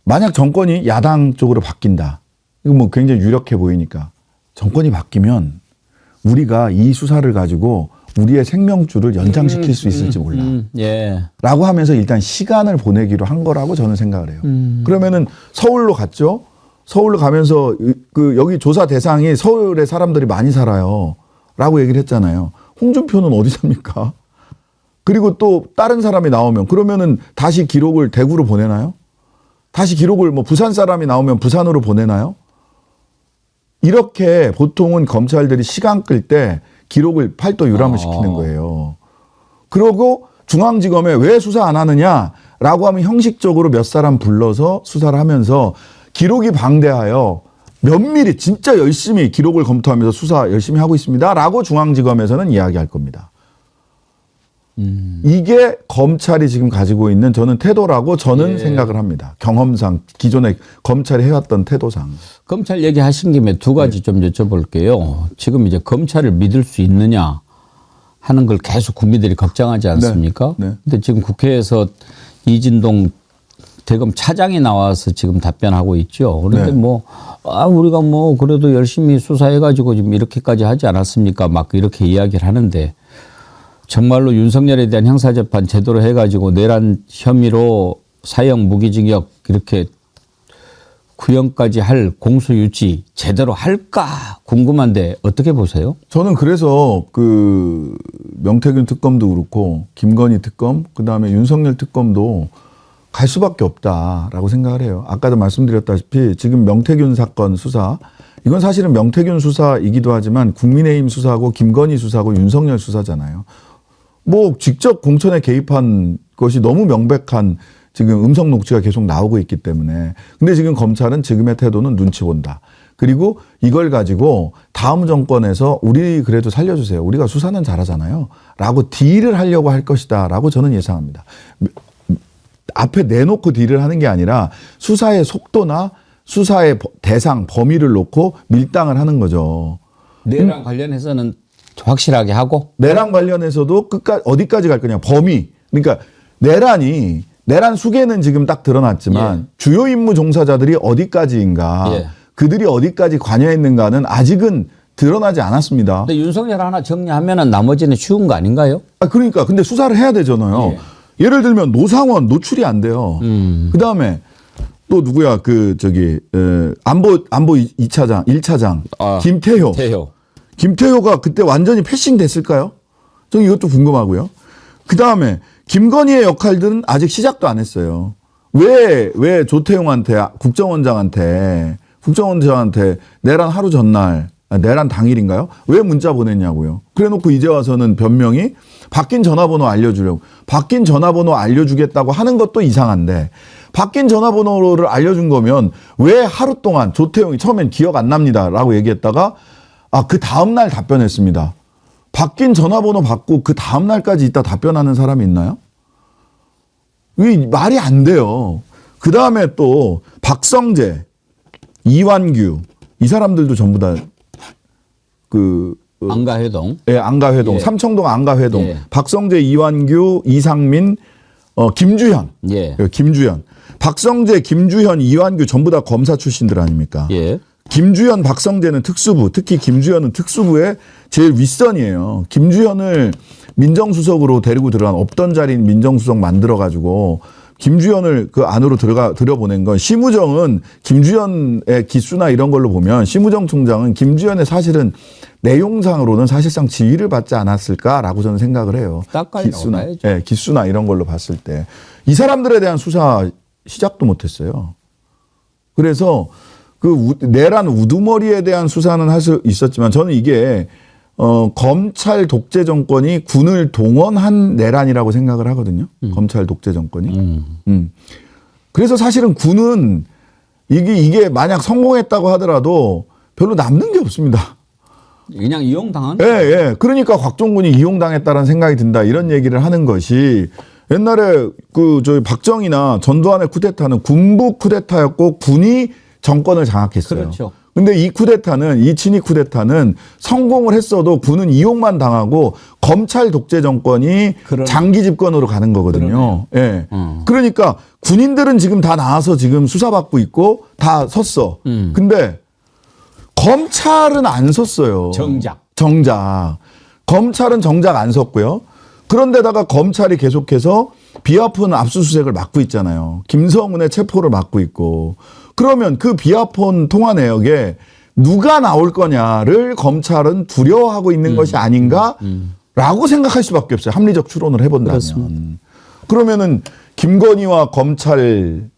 만약 정권이 야당 쪽으로 바뀐다. 이거 뭐 굉장히 유력해 보이니까. 정권이 바뀌면 우리가 이 수사를 가지고 우리의 생명줄을 연장시킬 수 있을지 몰라. 예. 라고 하면서 일단 시간을 보내기로 한 거라고 저는 생각을 해요. 그러면은 서울로 갔죠. 서울로 가면서 여기 조사 대상이 서울에 사람들이 많이 살아요. 라고 얘기를 했잖아요. 홍준표는 어디 삽니까? 그리고 또 다른 사람이 나오면 그러면은 다시 기록을 대구로 보내나요? 다시 기록을 뭐 부산 사람이 나오면 부산으로 보내나요? 이렇게 보통은 검찰들이 시간 끌 때 기록을 8도 유람을 시키는 거예요. 그러고 중앙지검에 왜 수사 안 하느냐라고 하면 형식적으로 몇 사람 불러서 수사를 하면서 기록이 방대하여 면밀히 진짜 열심히 기록을 검토하면서 수사 열심히 하고 있습니다라고 중앙지검에서는 이야기할 겁니다. 이게 검찰이 지금 가지고 있는 저는 태도라고 저는 생각을 합니다. 경험상 기존에 검찰이 해왔던 태도상. 검찰 얘기하신 김에 두 가지 좀 여쭤볼게요. 지금 이제 검찰을 믿을 수 있느냐 하는 걸 계속 국민들이 걱정하지 않습니까? 네. 근데 지금 국회에서 이진동 대검 차장이 나와서 지금 답변하고 있죠. 그런데 네. 우리가 그래도 열심히 수사해가지고 지금 이렇게까지 하지 않았습니까? 막 이렇게 이야기를 하는데 정말로 윤석열에 대한 형사재판 제대로 해가지고 내란 혐의로 사형 무기징역 이렇게 구형까지 할 공소유지 제대로 할까 궁금한데 어떻게 보세요? 저는 그래서 그 명태균 특검도 그렇고 김건희 특검 그다음에 윤석열 특검도 갈 수밖에 없다라고 생각을 해요. 아까도 말씀드렸다시피 지금 명태균 사건 수사 이건 사실은 명태균 수사이기도 하지만 국민의힘 수사고 김건희 수사고 윤석열 수사잖아요. 직접 공천에 개입한 것이 너무 명백한 지금 음성 녹취가 계속 나오고 있기 때문에. 근데 지금 검찰은 지금의 태도는 눈치 본다. 그리고 이걸 가지고 다음 정권에서 우리 그래도 살려주세요. 우리가 수사는 잘하잖아요. 라고 딜을 하려고 할 것이다. 라고 저는 예상합니다. 앞에 내놓고 딜을 하는 게 아니라 수사의 속도나 수사의 대상, 범위를 놓고 밀당을 하는 거죠. 내랑 관련해서는 확실하게 하고 내란 관련해서도 끝까지 어디까지 갈 거냐 범위. 그러니까 내란이 내란 수계는 지금 딱 드러났지만 예. 주요 임무 종사자들이 어디까지인가, 예. 그들이 어디까지 관여했는가는 아직은 드러나지 않았습니다. 근데 윤석열 하나 정리하면은 나머지는 쉬운 거 아닌가요? 그러니까 근데 수사를 해야 되잖아요. 예를 들면 노상원 노출이 안 돼요. 그다음에 또 누구야 안보 2차장 1차장 김태효. 김태효가 그때 완전히 패싱 됐을까요? 저는 이것도 궁금하고요. 그다음에 김건희의 역할들은 아직 시작도 안 했어요. 왜 조태용한테 국정원장한테 내란 하루 전날, 내란 당일인가요? 왜 문자 보냈냐고요. 그래놓고 이제 와서는 변명이 바뀐 전화번호 알려주려고. 바뀐 전화번호 알려주겠다고 하는 것도 이상한데, 바뀐 전화번호를 알려준 거면 왜 하루 동안 조태용이 처음엔 기억 안 납니다라고 얘기했다가 그 다음날 답변했습니다. 바뀐 전화번호 받고 그 다음날까지 있다 답변하는 사람이 있나요? 이 말이 안 돼요. 그 다음에 또 박성재, 이완규 이 사람들도 전부 다 안가회동. 예, 안가회동, 예. 삼청동 안가회동, 예. 박성재, 이완규, 이상민, 김주현, 예. 김주현, 박성재, 김주현, 이완규 전부 다 검사 출신들 아닙니까? 예. 김주현, 박성재는 특수부, 특히 김주현은 특수부의 제일 윗선이에요. 김주현을 민정수석으로 데리고 들어간 없던 자리인 민정수석 만들어가지고 김주현을 그 안으로 들여보낸 건 심우정은 김주현의 기수나 이런 걸로 보면 심우정 총장은 김주현의 사실은 내용상으로는 사실상 지위를 받지 않았을까라고 저는 생각을 해요. 기수나 이런 걸로 봤을 때. 이 사람들에 대한 수사 시작도 못했어요. 그래서 내란 우두머리에 대한 수사는 할 수 있었지만 저는 이게 검찰 독재 정권이 군을 동원한 내란이라고 생각을 하거든요. 검찰 독재 정권이. 그래서 사실은 군은 이게 만약 성공했다고 하더라도 별로 남는 게 없습니다. 그냥 이용당한. 예. 그러니까 곽종군이 이용당했다는 생각이 든다. 이런 얘기를 하는 것이 옛날에 박정희나 전두환의 쿠데타는 군부 쿠데타였고 군이 정권을 장악했어요. 그렇죠. 근데 이 친위 쿠데타는 성공을 했어도 군은 이용만 당하고 검찰 독재 정권이 장기 집권으로 가는 거거든요. 예. 그러니까 군인들은 지금 다 나와서 지금 수사받고 있고 다 섰어. 근데 검찰은 안 섰어요. 정작. 검찰은 정작 안 섰고요. 그런데다가 검찰이 계속해서 비아폰 압수수색을 막고 있잖아요. 김성은의 체포를 막고 있고. 그러면 그 비아폰 통화 내역에 누가 나올 거냐를 검찰은 두려워하고 있는 것이 아닌가라고 생각할 수밖에 없어요. 합리적 추론을 해본다면. 그렇습니다. 그러면은 김건희와 검찰을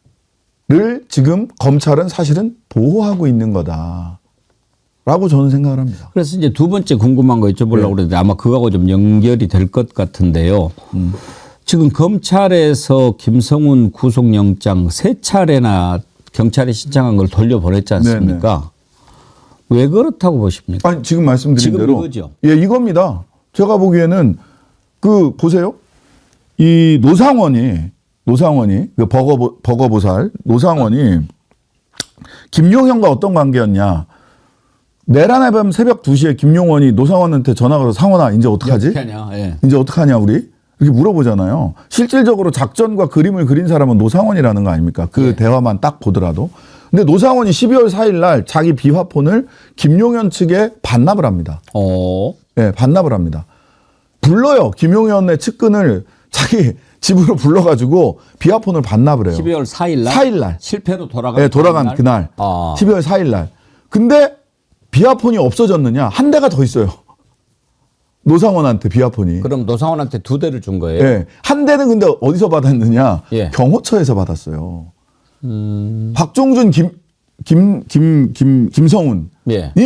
지금 검찰은 사실은 보호하고 있는 거다라고 저는 생각을 합니다. 그래서 이제 두 번째 궁금한 거 여쭤보려고 그러는데 아마 그거하고 좀 연결이 될 것 같은데요. 지금 검찰에서 김성훈 구속영장 3차례나 경찰에 신청한 걸 돌려보냈지 않습니까? 왜 그렇다고 보십니까? 아니, 지금 말씀드린 대로 이거죠. 예, 이겁니다. 제가 보기에는 보세요. 이 노상원이 버거보살 노상원이 김용현과 어떤 관계였냐? 내란의 밤 새벽 2시에 김용원이 노상원한테 전화가 와서 상원아 이제 어떡하지? 이제 어떡하냐 우리? 이렇게 물어보잖아요. 실질적으로 작전과 그림을 그린 사람은 노상원이라는 거 아닙니까? 대화만 딱 보더라도. 근데 노상원이 12월 4일 날 자기 비화폰을 김용현 측에 반납을 합니다. 네, 반납을 합니다. 불러요. 김용현의 측근을 자기 집으로 불러가지고 비화폰을 반납을 해요. 12월 4일 날? 4일 날. 실패로 돌아간 그날. 12월 4일 날. 근데 비화폰이 없어졌느냐? 한 대가 더 있어요. 노상원한테 비화폰이. 그럼 노상원한테 2대를 준 거예요? 네. 한 대는 근데 어디서 받았느냐? 예. 경호처에서 받았어요. 박종준, 김성훈이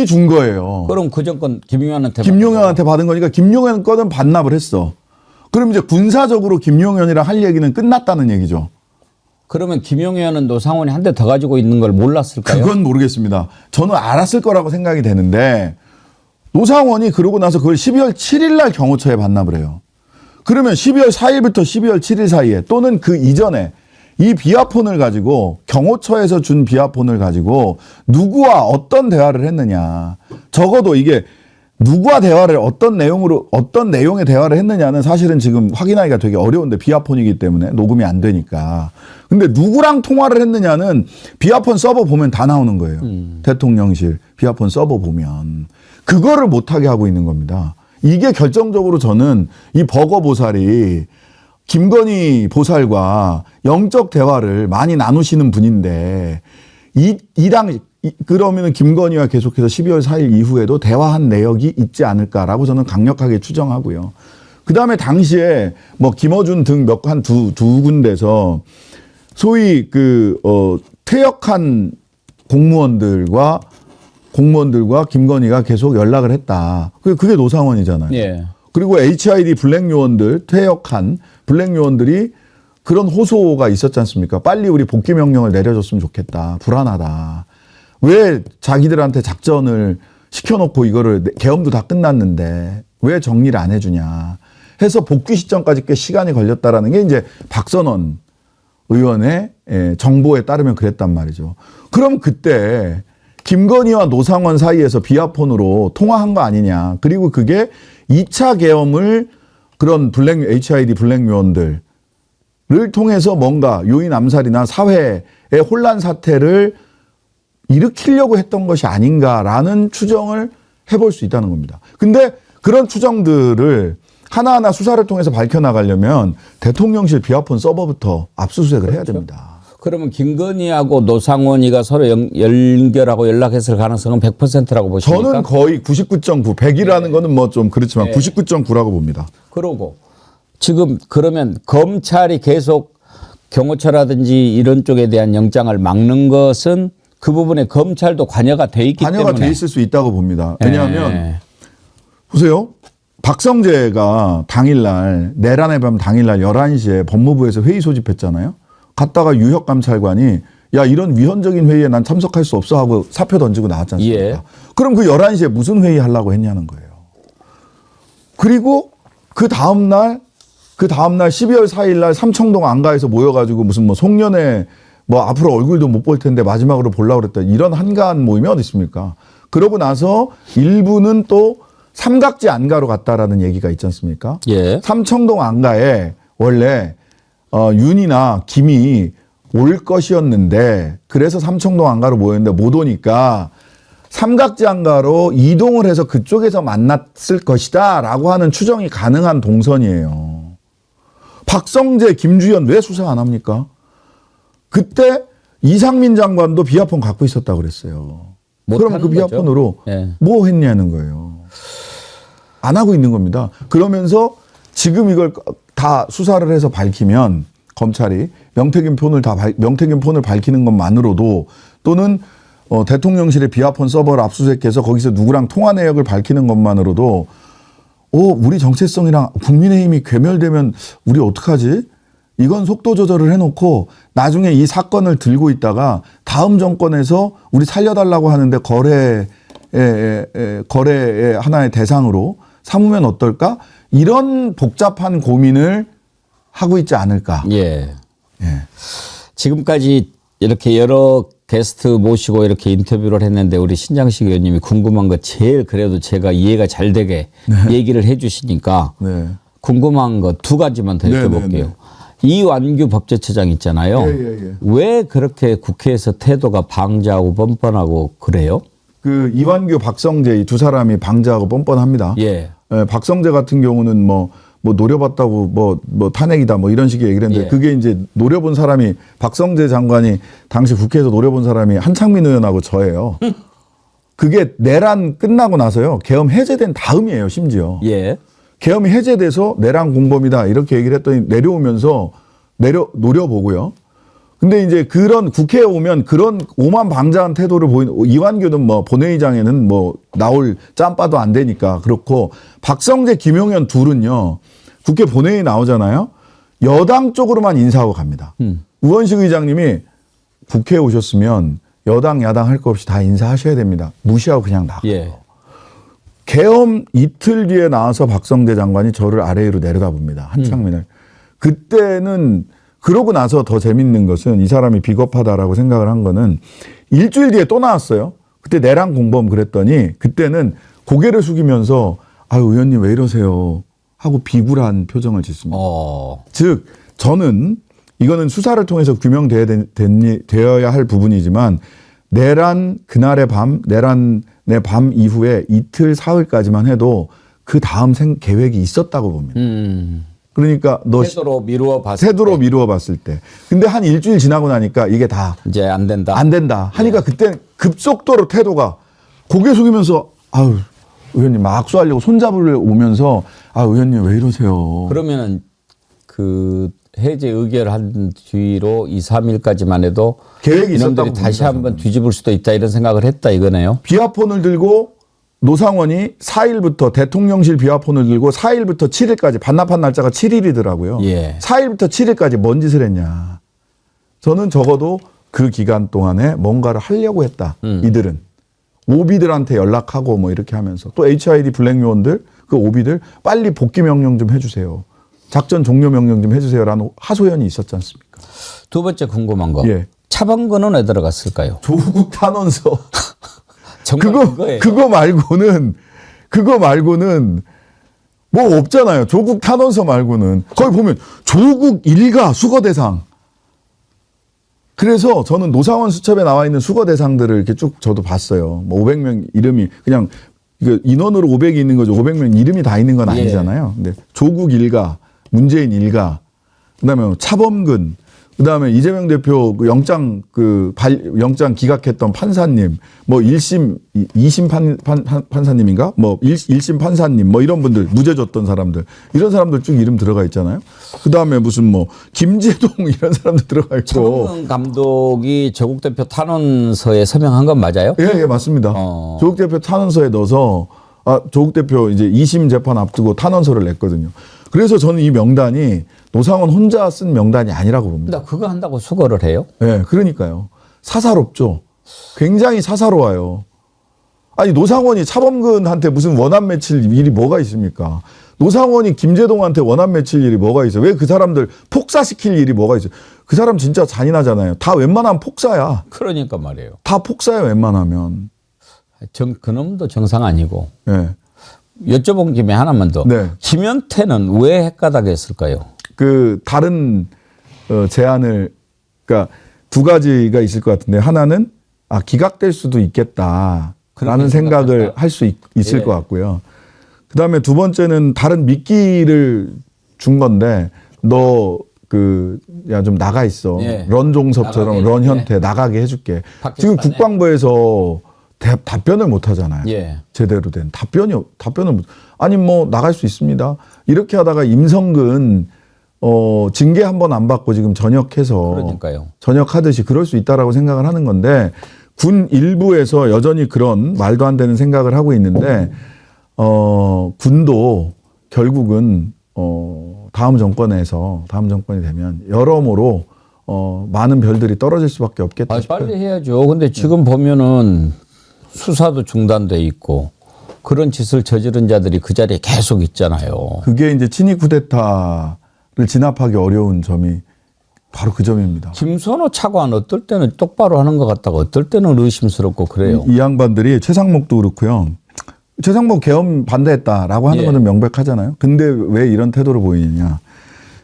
준 거예요. 그럼 그 정권 김용현한테 받은 거니까 김용현 거는 반납을 했어. 그럼 이제 군사적으로 김용현이랑 할 얘기는 끝났다는 얘기죠. 그러면 김용현은 노상원이 한 대 더 가지고 있는 걸 몰랐을까요? 그건 모르겠습니다. 저는 알았을 거라고 생각이 되는데 노상원이 그러고 나서 그걸 12월 7일 날 경호처에 반납을 해요. 그러면 12월 4일부터 12월 7일 사이에 또는 그 이전에 이 비화폰을 가지고 경호처에서 준 비화폰을 가지고 누구와 어떤 대화를 했느냐. 적어도 이게 누구와 대화를 어떤 내용의 대화를 했느냐는 사실은 지금 확인하기가 되게 어려운데 비아폰이기 때문에 녹음이 안 되니까. 근데 누구랑 통화를 했느냐는 비아폰 서버 보면 다 나오는 거예요. 대통령실 비아폰 서버 보면. 그거를 못하게 하고 있는 겁니다. 이게 결정적으로 저는 이 버거 보살이 김건희 보살과 영적 대화를 많이 나누시는 분인데 그러면은 김건희와 계속해서 12월 4일 이후에도 대화한 내역이 있지 않을까라고 저는 강력하게 추정하고요. 그 다음에 당시에 뭐 김어준 등 두 군데서 소위 퇴역한 공무원들과 김건희가 계속 연락을 했다. 그게 노상원이잖아요. 예. 그리고 HID 블랙 요원들, 퇴역한 블랙 요원들이 그런 호소가 있었지 않습니까? 빨리 우리 복귀 명령을 내려줬으면 좋겠다. 불안하다. 왜 자기들한테 작전을 시켜놓고 이거를 계엄도 다 끝났는데 왜 정리를 안 해주냐 해서 복귀 시점까지 꽤 시간이 걸렸다라는 게 이제 박선원 의원의 정보에 따르면 그랬단 말이죠. 그럼 그때 김건희와 노상원 사이에서 비아폰으로 통화한 거 아니냐. 그리고 그게 2차 계엄을 그런 HID 블랙 요원들을 통해서 뭔가 요인 암살이나 사회의 혼란 사태를 일으키려고 했던 것이 아닌가라는 추정을 해볼 수 있다는 겁니다. 근데 그런 추정들을 하나하나 수사를 통해서 밝혀나가려면 대통령실 비아폰 서버부터 압수수색을 해야 됩니다. 그러면 김건희하고 노상원이가 서로 연결하고 연락했을 가능성은 100%라고 보십니까? 저는 거의 99.9, 100이라는 거는 뭐 좀 그렇지만 99.9라고 봅니다. 그러고 지금 그러면 검찰이 계속 경호처라든지 이런 쪽에 대한 영장을 막는 것은 그 부분에 검찰도 관여가 돼 있기 때문에. 관여가 돼 있을 수 있다고 봅니다. 왜냐하면 보세요. 박성재가 당일날 내란의 밤 당일날 11시에 법무부에서 회의 소집했잖아요. 갔다가 유혁감찰관이 야 이런 위헌적인 회의에 난 참석할 수 없어 하고 사표 던지고 나왔지 않습니까? 예. 그럼 그 11시에 무슨 회의 하려고 했냐는 거예요. 그리고 그 다음날 12월 4일 날 삼청동 안가에서 모여가지고 무슨 뭐 송년회 뭐 앞으로 얼굴도 못 볼 텐데 마지막으로 보려고 그랬다. 이런 한가한 모임이 어디 있습니까? 그러고 나서 일부는 또 삼각지 안가로 갔다라는 얘기가 있지 않습니까? 예. 삼청동 안가에 원래 윤이나 김이 올 것이었는데 그래서 삼청동 안가로 모였는데 못 오니까 삼각지 안가로 이동을 해서 그쪽에서 만났을 것이다 라고 하는 추정이 가능한 동선이에요. 박성재, 김주현 왜 수사 안 합니까? 그때 이상민 장관도 비아폰 갖고 있었다고 그랬어요. 그럼 그 비아폰으로 예. 뭐 했냐는 거예요. 안 하고 있는 겁니다. 그러면서 지금 이걸 다 수사를 해서 밝히면 검찰이 명태균 폰을 밝히는 것만으로도 또는 대통령실의 비아폰 서버를 압수수색해서 거기서 누구랑 통화 내역을 밝히는 것만으로도 우리 정체성이랑 국민의힘이 괴멸되면 우리 어떡하지? 이건 속도 조절을 해놓고 나중에 이 사건을 들고 있다가 다음 정권에서 우리 살려달라고 하는데 거래의 하나의 대상으로 삼으면 어떨까? 이런 복잡한 고민을 하고 있지 않을까. 예. 예. 지금까지 이렇게 여러 게스트 모시고 이렇게 인터뷰를 했는데 우리 신장식 의원님이 궁금한 거 제일 그래도 제가 이해가 잘 되게 얘기를 해 주시니까 네. 궁금한 거 두 가지만 더 여쭤볼게요. 이완규 법제처장 있잖아요. 예. 왜 그렇게 국회에서 태도가 방자하고 뻔뻔하고 그래요? 그 이완규, 박성재 이 두 사람이 방자하고 뻔뻔합니다. 예. 예, 박성재 같은 경우는 뭐 노려봤다고 뭐 탄핵이다 뭐 이런 식의 얘기를 했는데 예. 그게 이제 노려본 사람이 박성재 장관이 당시 국회에서 노려본 사람이 한창민 의원하고 저예요. 그게 내란 끝나고 나서요. 계엄 해제된 다음이에요, 심지어. 예. 계엄이 해제돼서 내란 공범이다 이렇게 얘기를 했더니 내려오면서 노려보고요. 근데 이제 그런 국회에 오면 그런 오만방자한 태도를 보이는 이완규는 뭐 본회의장에는 뭐 나올 짬바도 안 되니까 그렇고 박성재, 김용현 둘은요 국회 본회의 나오잖아요. 여당 쪽으로만 인사하고 갑니다. 우원식 의장님이 국회에 오셨으면 여당, 야당 할 거 없이 다 인사하셔야 됩니다. 무시하고 그냥 나가요. 예. 계엄 이틀 뒤에 나와서 박성재 장관이 저를 아래로 내려다봅니다. 한창민을. 그때는 그러고 나서 더 재밌는 것은 이 사람이 비겁하다라고 생각을 한 거는 일주일 뒤에 또 나왔어요. 그때 내란 공범 그랬더니 그때는 고개를 숙이면서 아유 의원님 왜 이러세요 하고 비굴한 표정을 짓습니다. 즉 저는 이거는 수사를 통해서 규명되어야 할 부분이지만 내란 그날의 밤, 내란의 밤 이후에 이틀 사흘까지만 해도 그 다음 계획이 있었다고 봅니다. 그러니까 너 태도로 미루어 봤을 태도로 미루어 봤을 때. 근데 한 일주일 지나고 나니까 이게 다 이제 안 된다. 안 된다 하니까 그때 급속도로 태도가 고개 숙이면서 아유 의원님 막 악수하려고 손잡으려 오면서 아 의원님 왜 이러세요. 그러면은 그 해제 의결한 뒤로 2, 3일까지만 해도 계획이 있었다고 이놈들이 다시 봅니다, 한번 뒤집을 수도 있다 이런 생각을 했다 이거네요. 비화폰을 들고 노상원이 4일부터 대통령실 비화폰을 들고 4일부터 7일까지 반납한 날짜가 7일이더라고요. 예. 4일부터 7일까지 뭔 짓을 했냐. 저는 적어도 그 기간 동안에 뭔가를 하려고 했다. 이들은. 오비들한테 연락하고 뭐 이렇게 하면서 또 HID 블랙 요원들 그 오비들 빨리 복귀 명령 좀 해주세요. 작전 종료 명령 좀 해주세요라는 하소연이 있었지 않습니까? 두 번째 궁금한 거. 예. 차범근은 왜 들어갔을까요? 조국 탄원서. 정말 그거예요. 그거 말고는 뭐 없잖아요. 조국 탄원서 말고는. 거기 보면 조국 일가 수거 대상. 그래서 저는 노상원 수첩에 나와 있는 수거 대상들을 이렇게 쭉 저도 봤어요. 뭐 500명 이름이 그냥 이거 인원으로 500이 있는 거죠. 500명 이름이 다 있는 건 아니잖아요. 근데 조국 일가, 문재인 일가, 그다음에 차범근, 그다음에 이재명 대표 그 영장 영장 기각했던 판사님, 뭐 1심, 2심 판사님인가? 뭐 1심 판사님, 뭐 이런 분들 무죄 줬던 사람들, 이런 사람들 쭉 이름 들어가 있잖아요. 그다음에 무슨 뭐 김재동 이런 사람들 들어가 있고. 차범근 감독이 조국 대표 탄원서에 서명한 건 맞아요? 예, 맞습니다. 조국 대표 탄원서에 넣어서 조국 대표 이제 2심 재판 앞두고 탄원서를 냈거든요. 그래서 저는 이 명단이 노상원 혼자 쓴 명단이 아니라고 봅니다. 근데 그거 한다고 수거를 해요? 네, 그러니까요. 사사롭죠. 굉장히 사사로워요. 아니 노상원이 차범근한테 무슨 원한 맺힐 일이 뭐가 있습니까? 노상원이 김재동한테 원한 맺힐 일이 뭐가 있어요? 왜 그 사람들 폭사시킬 일이 뭐가 있어요? 그 사람 진짜 잔인하잖아요. 다 웬만하면 폭사야. 그러니까 말이에요. 다 폭사야 웬만하면. 그놈도 정상 아니고. 네. 여쭤본 김에 하나만 더. 네. 김현태는 왜 핵가닥했을까요? 그 다른 제안을 그러니까 두 가지가 있을 것 같은데 하나는 기각될 수도 있겠다라는 생각을 할 수 있을 것 같고요. 그다음에 두 번째는 다른 미끼를 준 건데 너 야 좀 나가 있어. 런종섭처럼 런현태 나가게 해줄게. 지금 국방부에서 답변을 못 하잖아요. 제대로 된 답변을 못. 아니 뭐 나갈 수 있습니다. 이렇게 하다가 임성근 징계 한 번 안 받고 지금 전역해서 그러니까요. 전역하듯이 그럴 수 있다라고 생각을 하는 건데 군 일부에서 여전히 그런 말도 안 되는 생각을 하고 있는데 군도 결국은 다음 정권이 되면 여러모로 많은 별들이 떨어질 수밖에 없겠다 싶어요. 빨리 해야죠. 근데 지금 보면은 수사도 중단돼 있고 그런 짓을 저지른 자들이 그 자리에 계속 있잖아요. 그게 이제 친위 쿠데타를 진압하기 어려운 점이 바로 그 점입니다. 김선호 차관 어떨 때는 똑바로 하는 것 같다가 어떨 때는 의심스럽고 그래요. 이 양반들이 최상목도 그렇고요. 최상목 계엄 반대했다라고 하는 것은 명백하잖아요. 근데 왜 이런 태도를 보이느냐.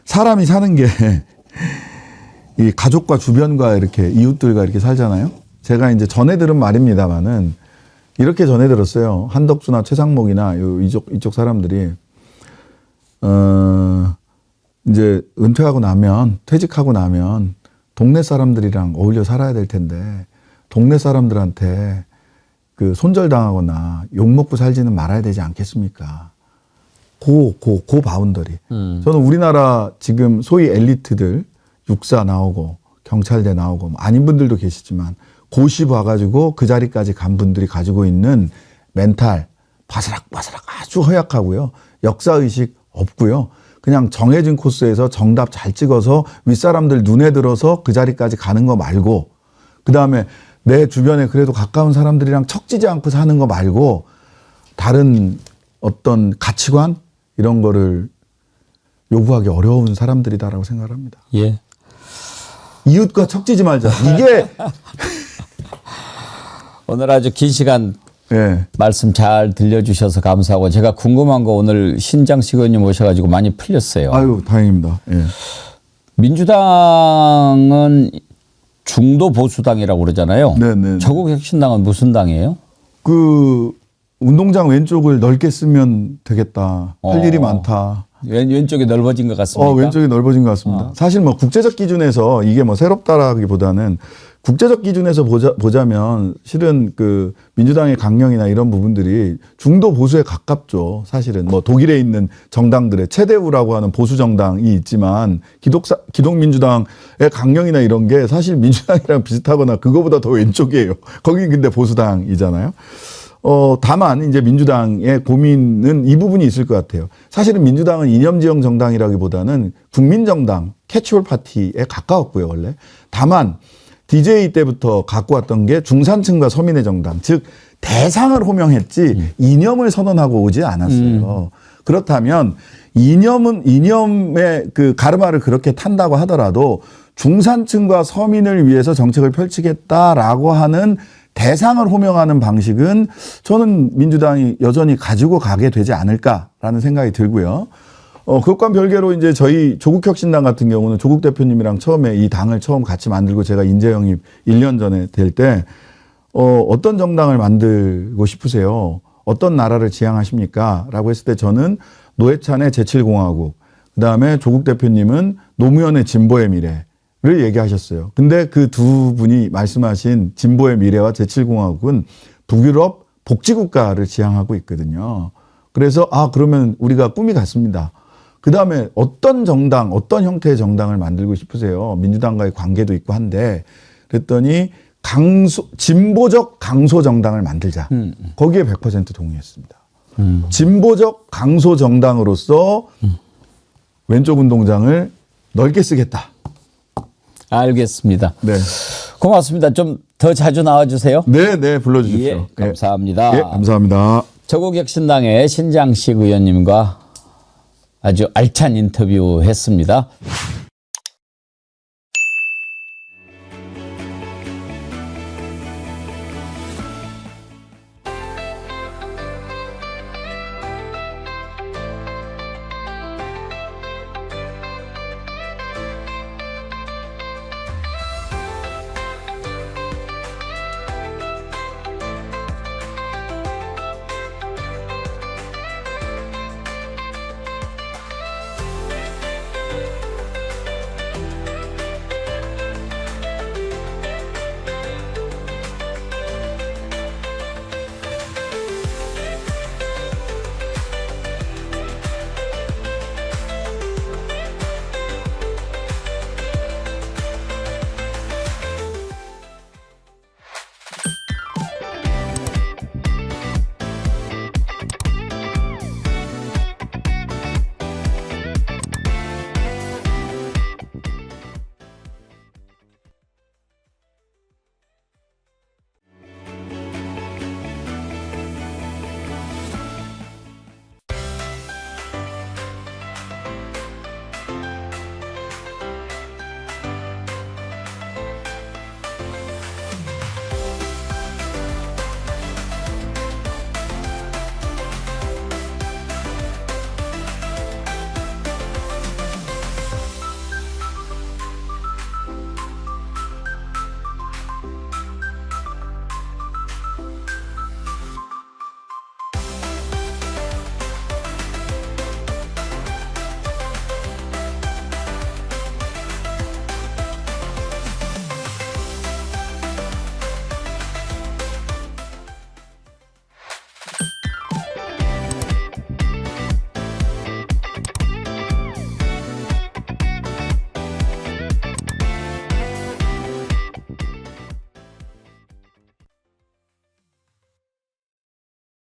사람이 사는 게 이 가족과 주변과 이렇게 이웃들과 이렇게 살잖아요. 제가 이제 전해 들은 말입니다만은 이렇게 전해 들었어요. 한덕수나 최상목이나 이쪽 사람들이 이제 은퇴하고 나면 퇴직하고 나면 동네 사람들이랑 어울려 살아야 될 텐데 동네 사람들한테 그 손절당하거나 욕먹고 살지는 말아야 되지 않겠습니까? 고 바운더리. 저는 우리나라 지금 소위 엘리트들 육사 나오고 경찰대 나오고 아닌 분들도 계시지만 고시 봐가지고 그 자리까지 간 분들이 가지고 있는 멘탈 바스락바스락 아주 허약하고요. 역사의식 없고요. 그냥 정해진 코스에서 정답 잘 찍어서 윗사람들 눈에 들어서 그 자리까지 가는 거 말고 그다음에 내 주변에 그래도 가까운 사람들이랑 척지지 않고 사는 거 말고 다른 어떤 가치관 이런 거를 요구하기 어려운 사람들이다라고 생각을 합니다. 예. 이웃과 척지지 말자. 이게 오늘 아주 긴 시간 예. 말씀 잘 들려주셔서 감사하고 제가 궁금한 거 오늘 신장식 의원님 오셔가지고 많이 풀렸어요. 아유, 다행입니다. 예. 민주당은 중도 보수당이라고 그러잖아요. 네네. 저국혁신당은 무슨 당이에요? 그 운동장 왼쪽을 넓게 쓰면 되겠다. 할 일이 많다. 왼쪽이 넓어진 것 같습니까? 왼쪽이 넓어진 것 같습니다. 사실 뭐 국제적 기준에서 이게 뭐 새롭다라기보다는 국제적 기준에서 보자면 실은 그 민주당의 강령이나 이런 부분들이 중도 보수에 가깝죠. 사실은 뭐 독일에 있는 정당들의 체데우라고 하는 보수 정당이 있지만 기독민주당의 강령이나 이런 게 사실 민주당이랑 비슷하거나 그거보다 더 왼쪽이에요. 거기 근데 보수당이잖아요. 다만 이제 민주당의 고민은 이 부분이 있을 것 같아요. 사실은 민주당은 이념지형 정당이라기보다는 국민정당, 캐치홀 파티에 가까웠고요, 원래. 다만 DJ 때부터 갖고 왔던 게 중산층과 서민의 정당, 즉 대상을 호명했지 이념을 선언하고 오지 않았어요. 그렇다면 이념의 그 가르마를 그렇게 탄다고 하더라도 중산층과 서민을 위해서 정책을 펼치겠다라고 하는 대상을 호명하는 방식은 저는 민주당이 여전히 가지고 가게 되지 않을까라는 생각이 들고요. 그것과 별개로 이제 저희 조국혁신당 같은 경우는 조국 대표님이랑 처음에 이 당을 처음 같이 만들고 제가 인재 영입 1년 전에 될 때 어떤 정당을 만들고 싶으세요? 어떤 나라를 지향하십니까? 라고 했을 때 저는 노회찬의 제7공화국, 그다음에 조국 대표님은 노무현의 진보의 미래를 얘기하셨어요. 근데 그 두 분이 말씀하신 진보의 미래와 제7공화국은 북유럽 복지국가를 지향하고 있거든요. 그래서 그러면 우리가 꿈이 같습니다. 그 다음에 어떤 정당, 어떤 형태의 정당을 만들고 싶으세요? 민주당과의 관계도 있고 한데, 그랬더니 진보적 강소 정당을 만들자. 거기에 100% 동의했습니다. 진보적 강소 정당으로서 왼쪽 운동장을 넓게 쓰겠다. 알겠습니다. 네. 고맙습니다. 좀 더 자주 나와주세요. 네, 불러주십시오. 예, 감사합니다. 예, 감사합니다. 저국혁신당의 신장식 의원님과 아주 알찬 인터뷰 했습니다.